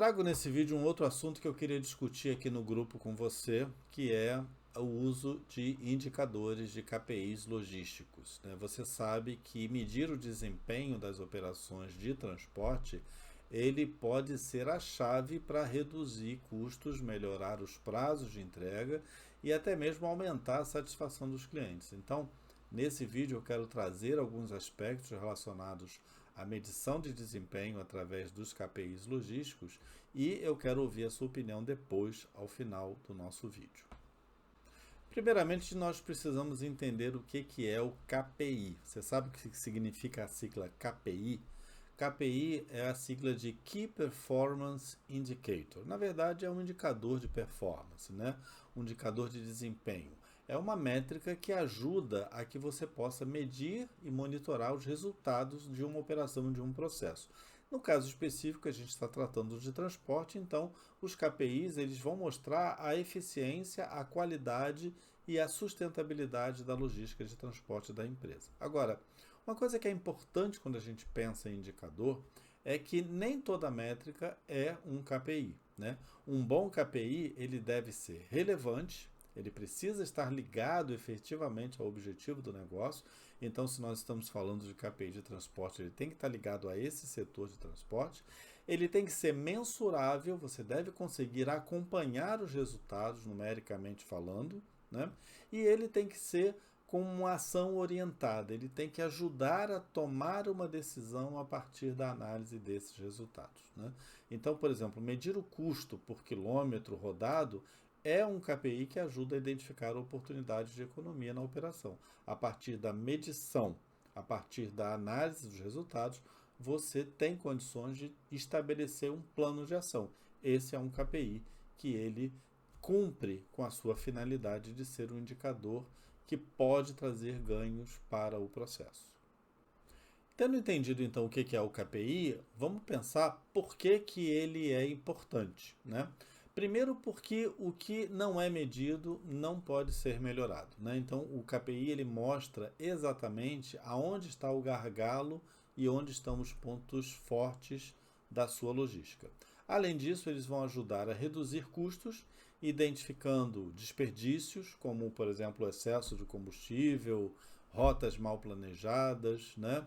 Trago nesse vídeo um outro assunto que eu queria discutir aqui no grupo com você, que é o uso de indicadores de KPIs logísticos, né? Você sabe que medir o desempenho das operações de transporte, ele pode ser a chave para reduzir custos, melhorar os prazos de entrega e até mesmo aumentar a satisfação dos clientes. Então, nesse vídeo eu quero trazer alguns aspectos relacionados à medição de desempenho através dos KPIs logísticos e eu quero ouvir a sua opinião depois, ao final do nosso vídeo. Primeiramente, nós precisamos entender o que é o KPI. Você sabe o que significa a sigla KPI? KPI é a sigla de Key Performance Indicator. Na verdade, é um indicador de performance, né? Um indicador de desempenho. É uma métrica que ajuda a que você possa medir e monitorar os resultados de uma operação, de um processo. No caso específico, a gente está tratando de transporte, então os KPIs eles vão mostrar a eficiência, a qualidade e a sustentabilidade da logística de transporte da empresa. Agora, uma coisa que é importante quando a gente pensa em indicador é que nem toda métrica é um KPI, né? Um bom KPI ele deve ser relevante, ele precisa estar ligado efetivamente ao objetivo do negócio. Então, se nós estamos falando de KPI de transporte, ele tem que estar ligado a esse setor de transporte. Ele tem que ser mensurável, você deve conseguir acompanhar os resultados, numericamente falando, né? E ele tem que ser com uma ação orientada, ele tem que ajudar a tomar uma decisão a partir da análise desses resultados, né? Então, por exemplo, medir o custo por quilômetro rodado é um KPI que ajuda a identificar oportunidades de economia na operação. A partir da medição, a partir da análise dos resultados, você tem condições de estabelecer um plano de ação. Esse é um KPI que ele cumpre com a sua finalidade de ser um indicador que pode trazer ganhos para o processo. Tendo entendido então o que é o KPI, vamos pensar por que ele é importante, né? Primeiro porque o que não é medido não pode ser melhorado, né? Então o KPI ele mostra exatamente aonde está o gargalo e onde estão os pontos fortes da sua logística. Além disso, eles vão ajudar a reduzir custos, identificando desperdícios, como por exemplo o excesso de combustível, rotas mal planejadas, né?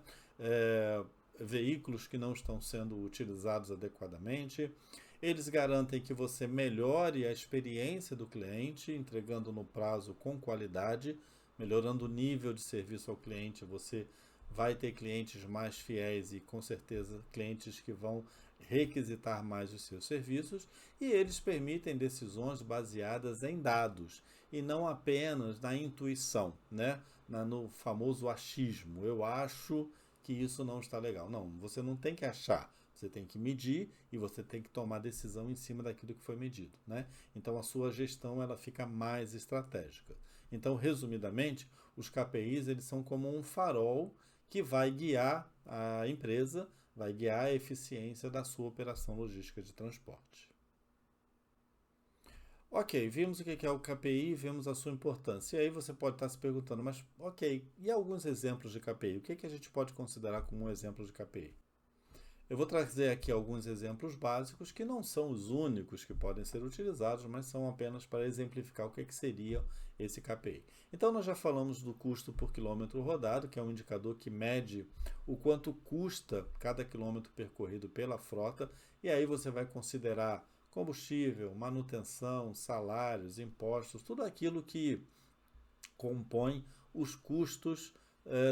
Veículos que não estão sendo utilizados adequadamente. Eles garantem que você melhore a experiência do cliente, entregando no prazo com qualidade, melhorando o nível de serviço ao cliente. Você vai ter clientes mais fiéis e, com certeza, clientes que vão requisitar mais os seus serviços. E eles permitem decisões baseadas em dados e não apenas na intuição, né? No famoso achismo. Eu acho que isso não está legal. Não, você não tem que achar. Você tem que medir e você tem que tomar decisão em cima daquilo que foi medido, né? Então a sua gestão ela fica mais estratégica. Então, resumidamente, os KPIs eles são como um farol que vai guiar a empresa, vai guiar a eficiência da sua operação logística de transporte. Ok, vimos o que é o KPI, vimos a sua importância. E aí você pode estar se perguntando, mas ok, e alguns exemplos de KPI? O que a gente pode considerar como um exemplo de KPI? Eu vou trazer aqui alguns exemplos básicos que não são os únicos que podem ser utilizados, mas são apenas para exemplificar o que seria esse KPI. Então, nós já falamos do custo por quilômetro rodado, que é um indicador que mede o quanto custa cada quilômetro percorrido pela frota, e aí você vai considerar combustível, manutenção, salários, impostos, tudo aquilo que compõe os custos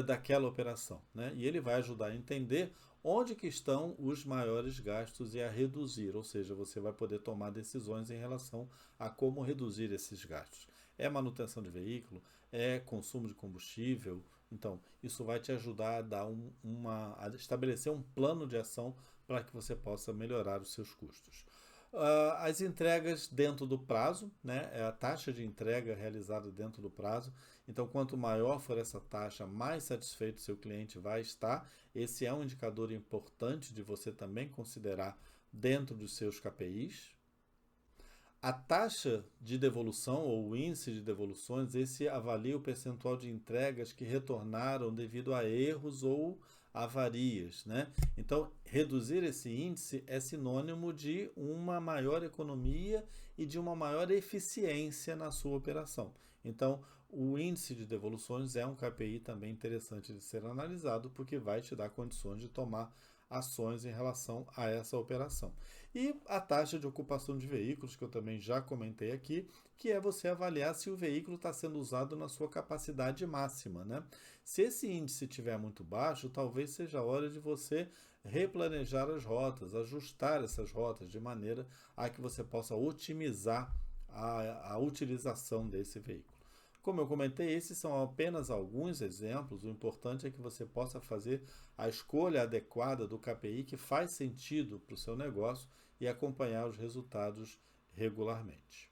daquela operação, né? E ele vai ajudar a entender onde que estão os maiores gastos e a reduzir, ou seja, você vai poder tomar decisões em relação a como reduzir esses gastos. É manutenção de veículo, é consumo de combustível, então isso vai te ajudar a dar a estabelecer um plano de ação para que você possa melhorar os seus custos. As entregas dentro do prazo, né? É a taxa de entrega realizada dentro do prazo. Então, quanto maior for essa taxa, mais satisfeito seu cliente vai estar. Esse é um indicador importante de você também considerar dentro dos seus KPIs. A taxa de devolução ou o índice de devoluções, esse avalia o percentual de entregas que retornaram devido a erros ou avarias, né? Então, reduzir esse índice é sinônimo de uma maior economia e de uma maior eficiência na sua operação. Então, o índice de devoluções é um KPI também interessante de ser analisado, porque vai te dar condições de tomar ações em relação a essa operação. E a taxa de ocupação de veículos, que eu também já comentei aqui, que é você avaliar se o veículo está sendo usado na sua capacidade máxima, né? Se esse índice estiver muito baixo, talvez seja a hora de você replanejar as rotas, ajustar essas rotas de maneira a que você possa otimizar a utilização desse veículo. Como eu comentei, esses são apenas alguns exemplos. O importante é que você possa fazer a escolha adequada do KPI que faz sentido para o seu negócio e acompanhar os resultados regularmente.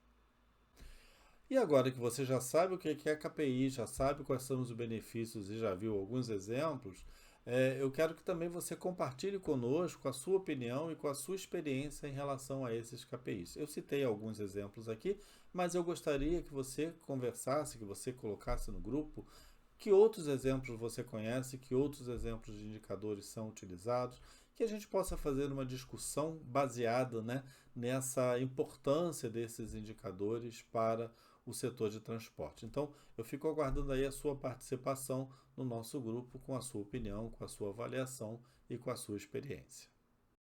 E agora que você já sabe o que é KPI, já sabe quais são os benefícios e já viu alguns exemplos, eu quero que também você compartilhe conosco a sua opinião e com a sua experiência em relação a esses KPIs. Eu citei alguns exemplos aqui, mas eu gostaria que você conversasse, que você colocasse no grupo que outros exemplos você conhece, que outros exemplos de indicadores são utilizados, que a gente possa fazer uma discussão baseada, né, nessa importância desses indicadores para o setor de transporte. Então, eu fico aguardando aí a sua participação no nosso grupo com a sua opinião, com a sua avaliação e com a sua experiência.